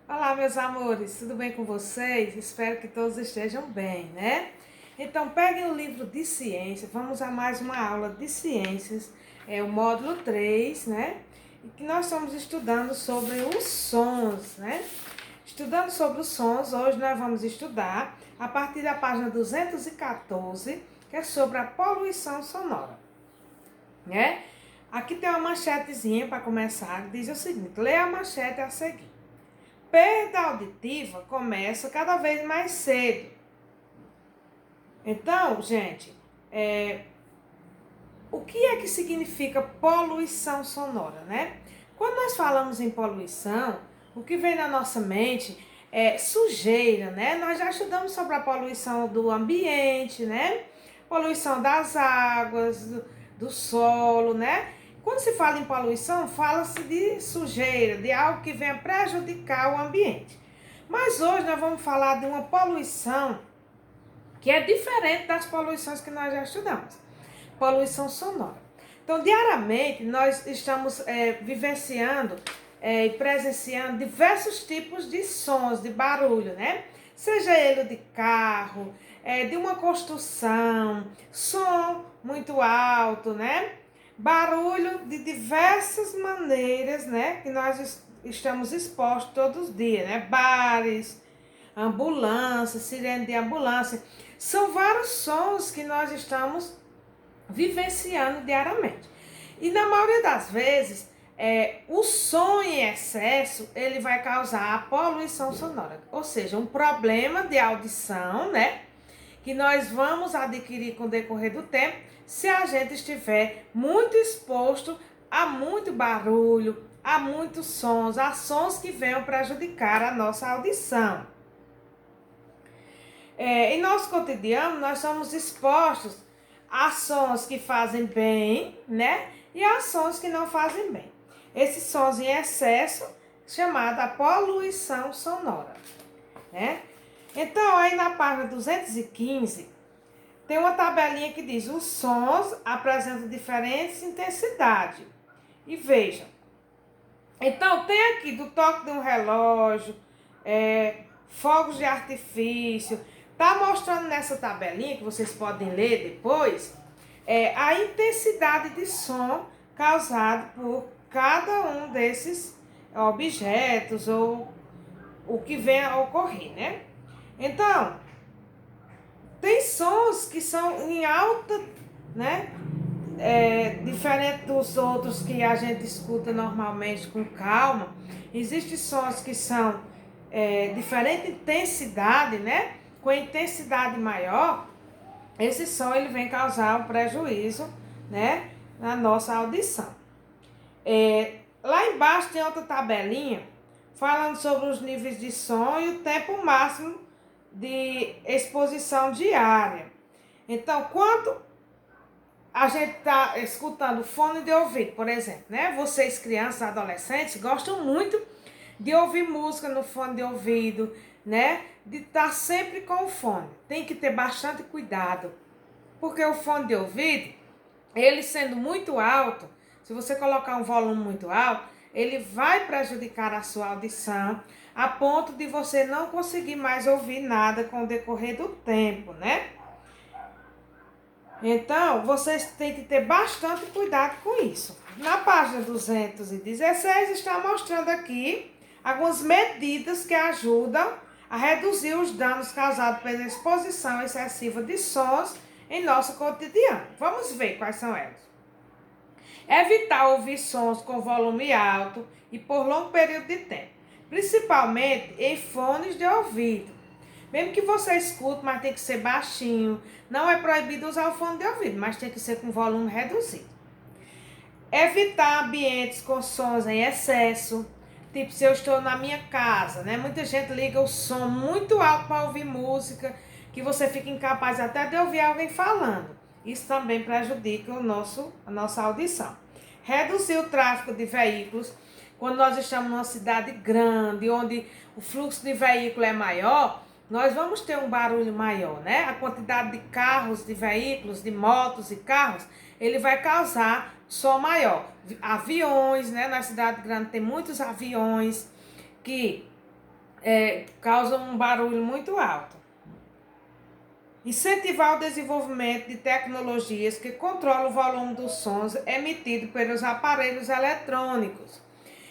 Olá, meus amores, tudo bem com vocês? Espero que todos estejam bem, né? Então, peguem o livro de ciência, vamos a mais uma aula de ciências, é o módulo 3, né? E que nós estamos estudando sobre os sons, né? Estudando sobre os sons, hoje nós vamos estudar a partir da página 214, que é sobre a poluição sonora, né? Aqui tem uma manchetezinha para começar, que diz o seguinte: leia a manchete a seguir. Perda auditiva começa cada vez mais cedo. Então, gente, o que é que significa poluição sonora, né? Quando nós falamos em poluição, o que vem na nossa mente é sujeira, né? Nós já estudamos sobre a poluição do ambiente, né? Poluição das águas, do solo, né? Quando se fala em poluição, fala-se de sujeira, de algo que venha prejudicar o ambiente. Mas hoje nós vamos falar de uma poluição que é diferente das poluições que nós já estudamos. Poluição sonora. Então, diariamente, nós estamos vivenciando e presenciando diversos tipos de sons, de barulho, né? Seja ele de carro, de uma construção, som muito alto, né? Barulho de diversas maneiras, né? Que nós estamos expostos todos os dias, né? Bares, ambulância, sirene de ambulância. São vários sons que nós estamos vivenciando diariamente. E na maioria das vezes, o som em excesso, ele vai causar a poluição sonora. Ou seja, um problema de audição, né? Que nós vamos adquirir com o decorrer do tempo, se a gente estiver muito exposto a muito barulho, a muitos sons, a sons que venham prejudicar a nossa audição. Em nosso cotidiano, nós somos expostos a sons que fazem bem, né? E a sons que não fazem bem. Esses sons em excesso, chamada poluição sonora, né? Então, aí na página 215, tem uma tabelinha que diz: os sons apresentam diferentes intensidades. E veja, então tem aqui do toque de um relógio, fogos de artifício. Tá mostrando nessa tabelinha, que vocês podem ler depois, a intensidade de som causado por cada um desses objetos ou o que vem a ocorrer, né? Então, tem sons que são em alta, né? Diferente dos outros que a gente escuta normalmente com calma. Existem sons que são diferente intensidade, né? Com intensidade maior, esse som ele vem causar um prejuízo, né? Na nossa audição. Lá embaixo tem outra tabelinha falando sobre os níveis de som e o tempo máximo de exposição diária. Então, quanto a gente está escutando fone de ouvido, por exemplo, né? Vocês, crianças, adolescentes, gostam muito de ouvir música no fone de ouvido, né? De estar sempre com o fone. Tem que ter bastante cuidado, porque o fone de ouvido, ele sendo muito alto, se você colocar um volume muito alto, ele vai prejudicar a sua audição, a ponto de você não conseguir mais ouvir nada com o decorrer do tempo, né? Então, vocês têm que ter bastante cuidado com isso. Na página 216 está mostrando aqui algumas medidas que ajudam a reduzir os danos causados pela exposição excessiva de sons em nosso cotidiano. Vamos ver quais são elas. Evitar ouvir sons com volume alto e por longo período de tempo, principalmente em fones de ouvido. Mesmo que você escute, mas tem que ser baixinho. Não é proibido usar o fone de ouvido, mas tem que ser com volume reduzido. Evitar ambientes com sons em excesso. Tipo, se eu estou na minha casa, né? Muita gente liga o som muito alto para ouvir música, que você fica incapaz até de ouvir alguém falando. Isso também prejudica a nossa audição. Reduzir o tráfego de veículos. Quando nós estamos numa cidade grande, onde o fluxo de veículo é maior, nós vamos ter um barulho maior, né? A quantidade de carros, de veículos, de motos e carros, ele vai causar som maior. Aviões, né? Na cidade grande tem muitos aviões que causa um barulho muito alto. Incentivar o desenvolvimento de tecnologias que controlam o volume dos sons emitidos pelos aparelhos eletrônicos.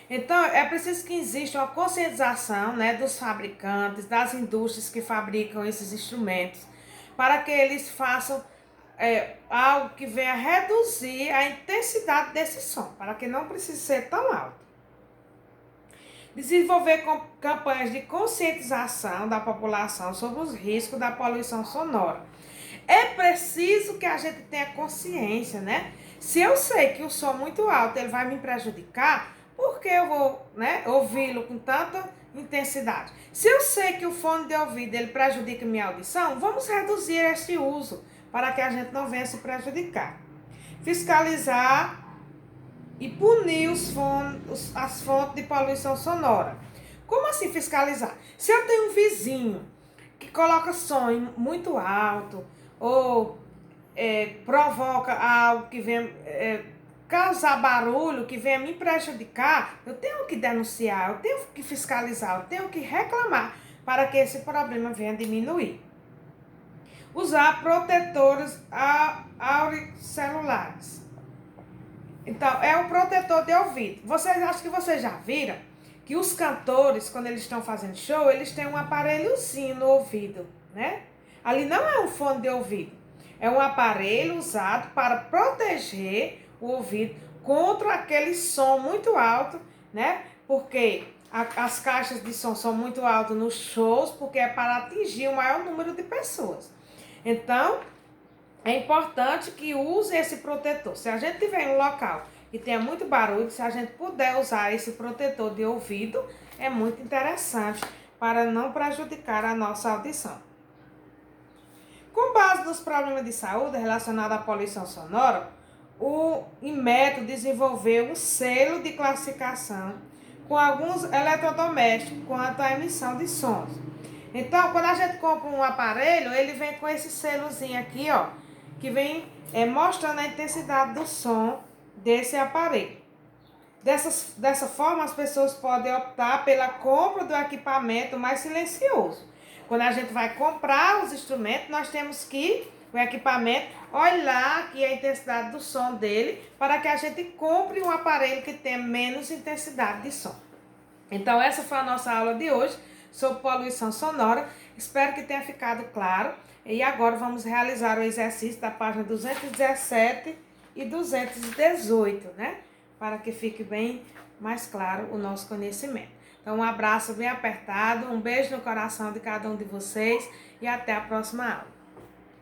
Então, é preciso que exista uma conscientização, né, dos fabricantes, das indústrias que fabricam esses instrumentos, para que eles façam algo que venha reduzir a intensidade desse som, para que não precise ser tão alto. Desenvolver campanhas de conscientização da população sobre os riscos da poluição sonora. É preciso que a gente tenha consciência, né? Se eu sei que o som muito alto ele vai me prejudicar, por que eu vou, né, ouvi-lo com tanta intensidade? Se eu sei que o fone de ouvido ele prejudica minha audição, vamos reduzir esse uso para que a gente não venha se prejudicar. Fiscalizar e punir as fontes de poluição sonora. Como assim fiscalizar? Se eu tenho um vizinho que coloca som muito alto ou provoca algo que venha causar barulho, que venha me prejudicar, eu tenho que denunciar, eu tenho que fiscalizar, eu tenho que reclamar para que esse problema venha diminuir. Usar protetores auricelulares. Então, é um protetor de ouvido. Acho que vocês já viram que os cantores, quando eles estão fazendo show, eles têm um aparelhozinho no ouvido, né? Ali não é um fone de ouvido. É um aparelho usado para proteger o ouvido contra aquele som muito alto, né? Porque as caixas de som são muito altas nos shows, porque é para atingir o maior número de pessoas. Então, é importante que use esse protetor. Se a gente tiver em um local que tenha muito barulho, se a gente puder usar esse protetor de ouvido, é muito interessante para não prejudicar a nossa audição. Com base nos problemas de saúde relacionados à poluição sonora, o Inmetro desenvolveu um selo de classificação com alguns eletrodomésticos quanto à emissão de sons. Então, quando a gente compra um aparelho, ele vem com esse selozinho aqui, ó, que vem mostrando a intensidade do som desse aparelho. Dessa forma, as pessoas podem optar pela compra do equipamento mais silencioso. Quando a gente vai comprar os instrumentos, nós temos que, o equipamento, olhar aqui a intensidade do som dele, para que a gente compre um aparelho que tenha menos intensidade de som. Então, essa foi a nossa aula de hoje sobre poluição sonora. Espero que tenha ficado claro. E agora vamos realizar o exercício da página 217 e 218, né? Para que fique bem mais claro o nosso conhecimento. Então, um abraço bem apertado, um beijo no coração de cada um de vocês e até a próxima aula.